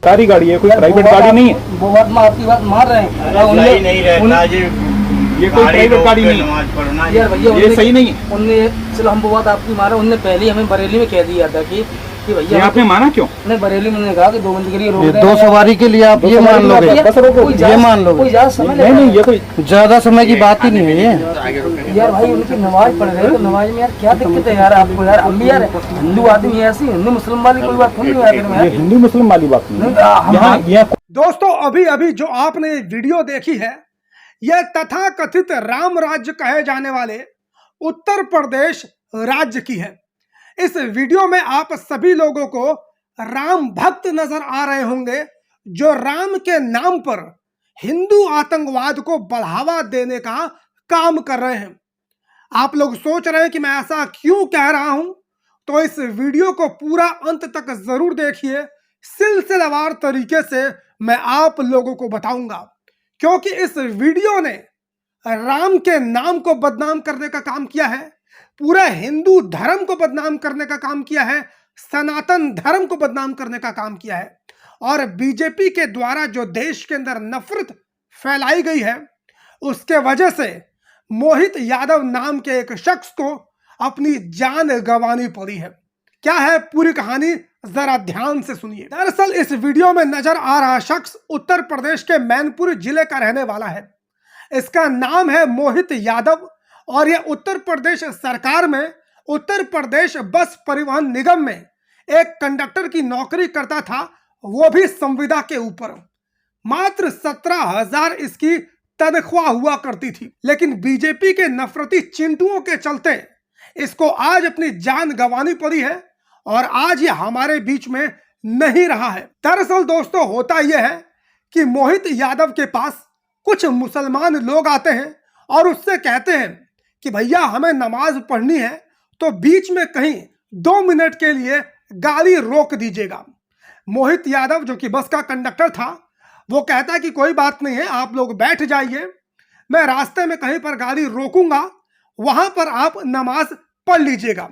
सरकारी गाड़ी है, कोई प्राइवेट गाड़ी नहीं है। वो बात आपकी बात मान रहे हैं। सही नहीं रहता जी, ये कोई प्राइवेट गाड़ी नहीं है नमाज पढ़ना यार भैया ये सही नहीं है। उनने चलो हम वो बात आपकी मारा, उनने पहले ही हमें बरेली में कह दिया था कि भैया आपने माना क्यों? नहीं, बरेली में कहा कि 2 बंदी के लिए रोक दो सवारी के लिए आप ये मान लोगे, ये मान लोगे? कोई ज्यादा समय नहीं, ये कोई ज्यादा समय की बात ही नहीं है ये। यार भाई उनकी नमाज पढ़ रहे हैं तो नमाज में यार क्या दिक्कत है यार आपको? यार हम भी यार हिंदू आदमी ऐसी हिंदू मुस्लिम वाली कोई बात नहीं है। ये हिंदू मुस्लिम वाली बात नहीं है। दोस्तों अभी अभी जो आपने वीडियो देखी है, यह तथाकथित राम राज्य कहे जाने वाले उत्तर प्रदेश राज्य की है। इस वीडियो में आप सभी लोगों को राम भक्त नजर आ रहे होंगे, जो राम के नाम पर हिंदू आतंकवाद को बढ़ावा देने का काम कर रहे हैं। आप लोग सोच रहे हैं कि मैं ऐसा क्यों कह रहा हूं, तो इस वीडियो को पूरा अंत तक जरूर देखिए। सिलसिलेवार तरीके से मैं आप लोगों को बताऊंगा, क्योंकि इस वीडियो ने राम के नाम को बदनाम करने का काम किया है, पूरा हिंदू धर्म को बदनाम करने का काम किया है, सनातन धर्म को बदनाम करने का काम किया है। और बीजेपी के द्वारा जो देश के अंदर नफरत फैलाई गई है, उसके वजह से मोहित यादव नाम के एक शख्स को अपनी जान गंवानी पड़ी है। क्या है पूरी कहानी, जरा ध्यान से सुनिए। दरअसल इस वीडियो में नजर आ रहा शख्स उत्तर प्रदेश के मैनपुरी जिले का रहने वाला है। इसका नाम है मोहित यादव और यह उत्तर प्रदेश सरकार में उत्तर प्रदेश बस परिवहन निगम में एक कंडक्टर की नौकरी करता था, वो भी संविदा के ऊपर। मात्र 17,000 इसकी तनख्वाह हुआ करती थी, लेकिन बीजेपी के नफरती चिंटुओं के चलते इसको आज अपनी जान गंवानी पड़ी है और आज ये हमारे बीच में नहीं रहा है। दरअसल दोस्तों होता यह है कि मोहित यादव के पास कुछ मुसलमान लोग आते हैं और उससे कहते हैं कि भैया हमें नमाज पढ़नी है, तो बीच में कहीं 2 मिनट के लिए गाड़ी रोक दीजिएगा। मोहित यादव जो कि बस का कंडक्टर था, वो कहता है कि कोई बात नहीं है, आप लोग बैठ जाइए, मैं रास्ते में कहीं पर गाड़ी रोकूंगा, वहां पर आप नमाज पढ़ लीजिएगा।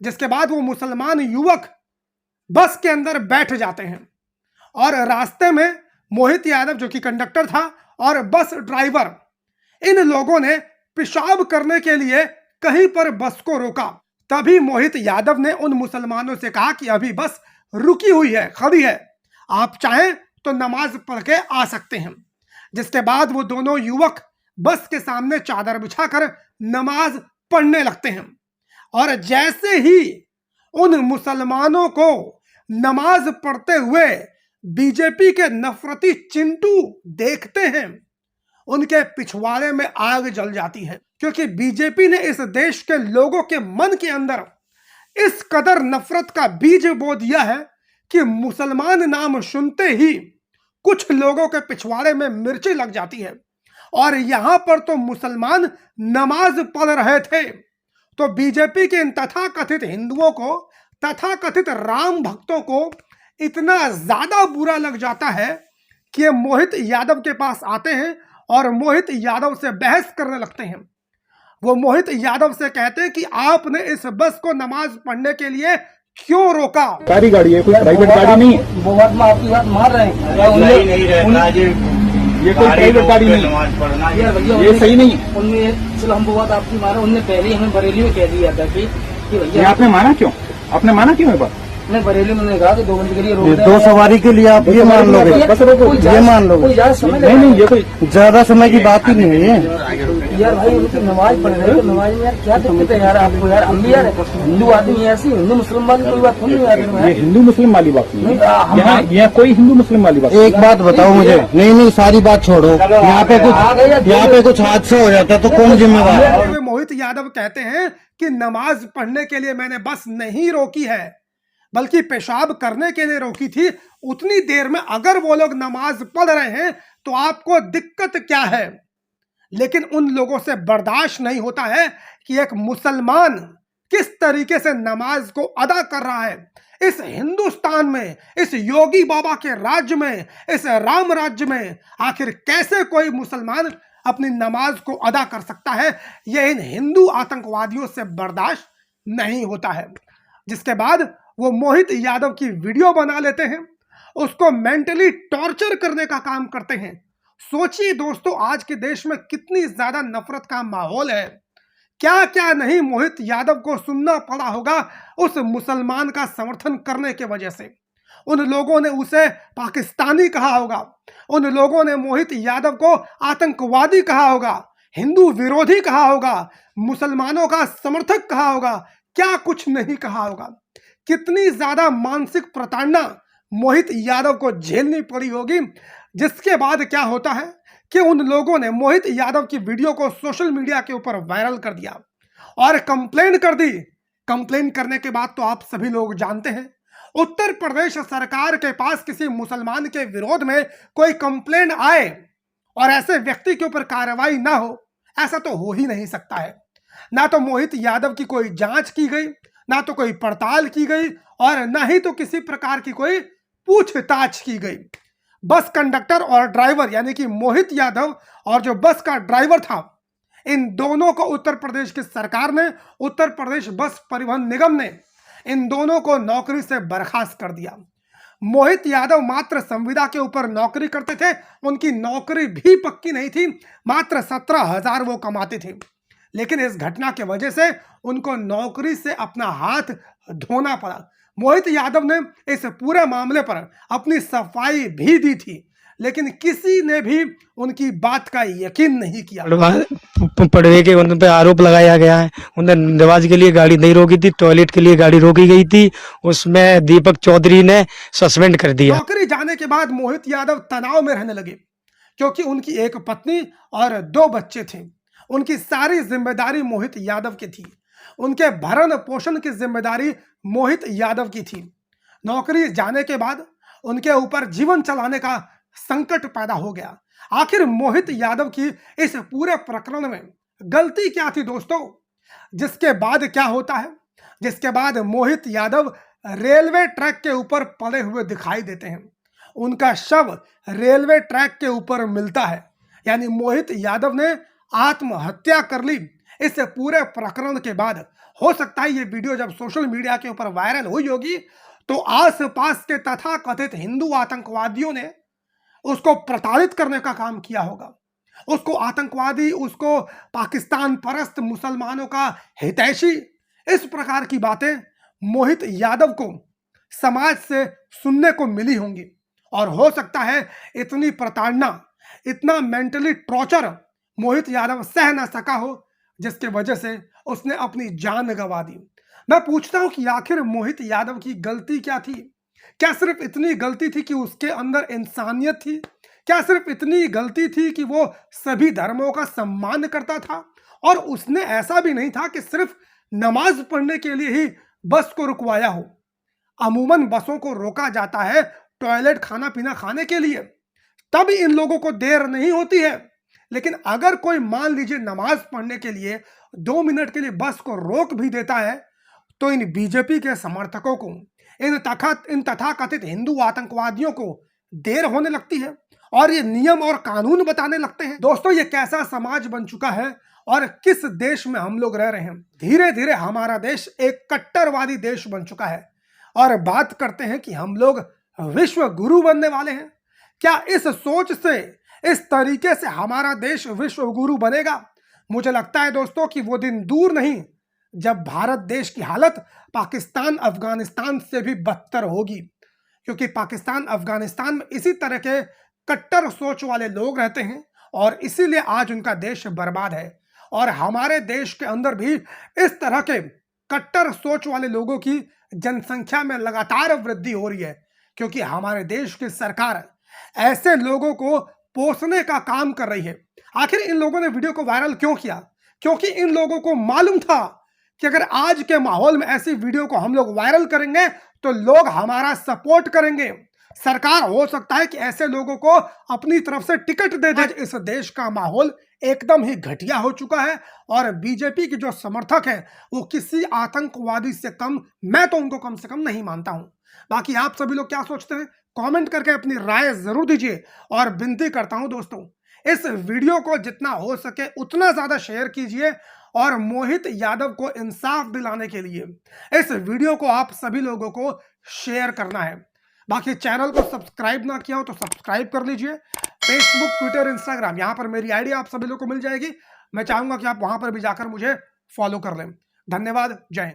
जिसके बाद वो मुसलमान युवक बस के अंदर बैठ जाते हैं और रास्ते में मोहित यादव जो कि कंडक्टर था और बस ड्राइवर, इन लोगों ने पेशाब करने के लिए कहीं पर बस को रोका। तभी मोहित यादव ने उन मुसलमानों से कहा कि अभी बस रुकी हुई है, खड़ी है, आप चाहें तो नमाज पढ़ के आ सकते हैं। जिसके बाद वो दोनों युवक बस के सामने चादर बिछाकर नमाज पढ़ने लगते हैं और जैसे ही उन मुसलमानों को नमाज पढ़ते हुए बीजेपी के नफरती चिंटू देखते हैं, उनके पिछवाड़े में आग जल जाती है, क्योंकि बीजेपी ने इस देश के लोगों के मन के अंदर इस कदर नफरत का बीज बो दिया है कि मुसलमान नाम सुनते ही कुछ लोगों के पिछवाड़े में मिर्ची लग जाती है। और यहां पर तो मुसलमान नमाज पढ़ रहे थे, तो बीजेपी के इन तथाकथित हिंदुओं को, तथाकथित राम भक्तों को इतना ज्यादा बुरा लग जाता है कि ये मोहित यादव के पास आते हैं और मोहित यादव से बहस करने लगते हैं। वो मोहित यादव से कहते हैं कि आपने इस बस को नमाज पढ़ने के लिए क्यों रोका? सरकारी गाड़ी है, कोई प्राइवेट गाड़ी नहीं है। वो बात आपकी बात मान रहे हैं। सही नहीं रहता जी, ये कोई प्राइवेट गाड़ी नहीं है नमाज पढ़ना यार भैया ये सही नहीं है। उनने चलो हम वो बात आपकी मारा, उनने पहले ही हमें बरेली में कह दिया था कि भैया आपने माना क्यों? आपने माना क्यों? ये बात नहीं, बरेली में कहा कि 2 बंदी के लिए रोक दो सवारी के लिए आप ये मान लोगे, ये मान लोगे? कोई ज्यादा समय नहीं, ये कोई ज्यादा समय की बात ही नहीं है ये। यार भाई उनकी नमाज पढ़ रहे हैं तो नमाज में यार क्या दिक्कत है यार आपको? यार हम भी यार हिंदू आदमी ऐसी हिंदू मुस्लिम वाली कोई बात नहीं है। ये हिंदू मुस्लिम वाली बात नहीं है। यहाँ कोई हिंदू मुस्लिम वाली बात। एक बात बताओ मुझे, नहीं सारी बात छोड़ो, यहाँ पे कुछ हादसा हो जाता तो कौन जिम्मेवार है? मोहित यादव कहते हैं कि नमाज पढ़ने के लिए मैंने बस नहीं रोकी है, बल्कि पेशाब करने के लिए रोकी थी। उतनी देर में अगर वो लोग नमाज पढ़ रहे हैं तो आपको दिक्कत क्या है? लेकिन उन लोगों से बर्दाश्त नहीं होता है कि एक मुसलमान किस तरीके से नमाज को अदा कर रहा है। इस हिंदुस्तान में, इस योगी बाबा के राज्य में, इस राम राज्य में आखिर कैसे कोई मुसलमान अपनी नमाज को अदा कर सकता है? यह इन हिंदू आतंकवादियों से बर्दाश्त नहीं होता है। जिसके बाद वो मोहित यादव की वीडियो बना लेते हैं, उसको मेंटली टॉर्चर करने का काम करते हैं। सोचिए दोस्तों, आज के देश में कितनी ज्यादा नफरत का माहौल है। क्या क्या नहीं मोहित यादव को सुनना पड़ा होगा उस मुसलमान का समर्थन करने के वजह से। उन लोगों ने उसे पाकिस्तानी कहा होगा, उन लोगों ने मोहित यादव को आतंकवादी कहा होगा, हिंदू विरोधी कहा होगा, मुसलमानों का समर्थक कहा होगा, क्या कुछ नहीं कहा होगा। कितनी ज्यादा मानसिक प्रताड़ना मोहित यादव को झेलनी पड़ी होगी, जिसके बाद क्या होता है कि उन लोगों ने मोहित यादव की वीडियो को सोशल मीडिया के ऊपर वायरल कर दिया और कंप्लेन कर दी। कंप्लेन करने के बाद तो आप सभी लोग जानते हैं, उत्तर प्रदेश सरकार के पास किसी मुसलमान के विरोध में कोई कंप्लेन आए और ऐसे व्यक्ति के ऊपर कार्रवाई ना हो, ऐसा तो हो ही नहीं सकता है। ना तो मोहित यादव की कोई जांच की गई, ना तो कोई पड़ताल की गई और ना ही तो किसी प्रकार की कोई पूछताछ की गई। बस कंडक्टर और ड्राइवर यानी कि मोहित यादव और जो बस का ड्राइवर था, इन दोनों को उत्तर प्रदेश की सरकार ने, उत्तर प्रदेश बस परिवहन निगम ने इन दोनों को नौकरी से बर्खास्त कर दिया। मोहित यादव मात्र संविदा के ऊपर नौकरी करते थे, उनकी नौकरी भी पक्की नहीं थी, मात्र 17,000 वो कमाते थे। लेकिन इस घटना की वजह से उनको नौकरी से अपना हाथ धोना पड़ा। मोहित यादव ने इस पूरे मामले पर अपनी सफाई भी दी थी, लेकिन किसी ने भी उनकी बात का यकीन नहीं किया। पड़वे के उन पे आरोप लगाया गया है, उन्हें नमाज के लिए गाड़ी नहीं रोकी थी, टॉयलेट के लिए गाड़ी रोकी गई थी, उसमें दीपक चौधरी ने सस्पेंड कर दिया। नौकरी जाने के बाद मोहित यादव तनाव में रहने लगे, क्योंकि उनकी एक पत्नी और 2 बच्चे थे। उनकी सारी जिम्मेदारी मोहित यादव की थी, उनके भरण पोषण की जिम्मेदारी मोहित यादव की थी। नौकरी जाने के बाद उनके ऊपर जीवन चलाने का संकट पैदा हो गया। आखिर मोहित यादव की इस पूरे प्रकरण में गलती क्या थी दोस्तों? जिसके बाद क्या होता है, जिसके बाद मोहित यादव रेलवे ट्रैक के ऊपर पड़े हुए दिखाई देते हैं। उनका शव रेलवे ट्रैक के ऊपर मिलता है, यानी मोहित यादव ने आत्महत्या कर ली। इस पूरे प्रकरण के बाद हो सकता है ये वीडियो जब सोशल मीडिया के ऊपर वायरल हुई होगी तो आसपास के तथाकथित हिंदू आतंकवादियों ने उसको प्रताड़ित करने का काम किया होगा, उसको आतंकवादी, उसको पाकिस्तान परस्त, मुसलमानों का हितैषी, इस प्रकार की बातें मोहित यादव को समाज से सुनने को मिली होंगी। और हो सकता है इतनी प्रताड़ना, इतना मेंटली टॉर्चर मोहित यादव सह ना सका हो, जिसके वजह से उसने अपनी जान गंवा दी। मैं पूछता हूं कि आखिर मोहित यादव की गलती क्या थी? क्या सिर्फ इतनी गलती थी कि उसके अंदर इंसानियत थी? क्या सिर्फ इतनी गलती थी कि वो सभी धर्मों का सम्मान करता था? और उसने ऐसा भी नहीं था कि सिर्फ नमाज पढ़ने के लिए ही बस को रुकवाया हो। अमूमन बसों को रोका जाता है टॉयलेट, खाना पीना खाने के लिए, तब इन लोगों को देर नहीं होती है। लेकिन अगर कोई मान लीजिए नमाज पढ़ने के लिए 2 मिनट के लिए बस को रोक भी देता है, तो इन बीजेपी के समर्थकों को, इन तथाकथित हिंदू आतंकवादियों को देर होने लगती है और ये नियम और कानून बताने लगते हैं। दोस्तों, ये कैसा समाज बन चुका है और किस देश में हम लोग रह रहे हैं। धीरे धीरे हमारा देश एक कट्टरवादी देश बन चुका है और बात करते हैं कि हम लोग विश्व गुरु बनने वाले हैं। क्या इस सोच से, इस तरीके से हमारा देश विश्व गुरु बनेगा? मुझे लगता है दोस्तों कि वो दिन दूर नहीं जब भारत देश की हालत पाकिस्तान, अफगानिस्तान से भी बदतर होगी, क्योंकि पाकिस्तान, अफगानिस्तान में इसी तरह के कट्टर सोच वाले लोग रहते हैं और इसीलिए आज उनका देश बर्बाद है। और हमारे देश के अंदर भी इस तरह के कट्टर सोच वाले लोगों की जनसंख्या में लगातार वृद्धि हो रही है, क्योंकि हमारे देश की सरकार ऐसे लोगों को पोसने का काम कर रही है। आखिर इन लोगों ने वीडियो को वायरल क्यों किया? क्योंकि इन लोगों को मालूम था कि अगर आज के माहौल में ऐसी वीडियो को हम लोग वायरल करेंगे तो लोग हमारा सपोर्ट करेंगे। सरकार हो सकता है कि ऐसे लोगों को अपनी तरफ से टिकट दे दे। इस देश का माहौल एकदम ही घटिया हो चुका है और बीजेपी के जो समर्थक हैं वो किसी आतंकवादी से कम, मैं तो उनको कम से कम नहीं मानता हूं। बाकी आप सभी लोग क्या सोचते हैं? कमेंट करके अपनी राय जरूर दीजिए। और विनती करता हूं दोस्तों, इस वीडियो को जितना हो सके उतना ज्यादा शेयर कीजिए और मोहित यादव को इंसाफ दिलाने के लिए इस वीडियो को आप सभी लोगों को शेयर करना है। बाकी चैनल को सब्सक्राइब ना किया हो तो सब्सक्राइब कर लीजिए। फेसबुक, ट्विटर, इंस्टाग्राम, यहाँ पर मेरी आईडी आप सभी लोगों को मिल जाएगी। मैं चाहूंगा कि आप वहां पर भी जाकर मुझे फॉलो कर लें। धन्यवाद। जय हिंद।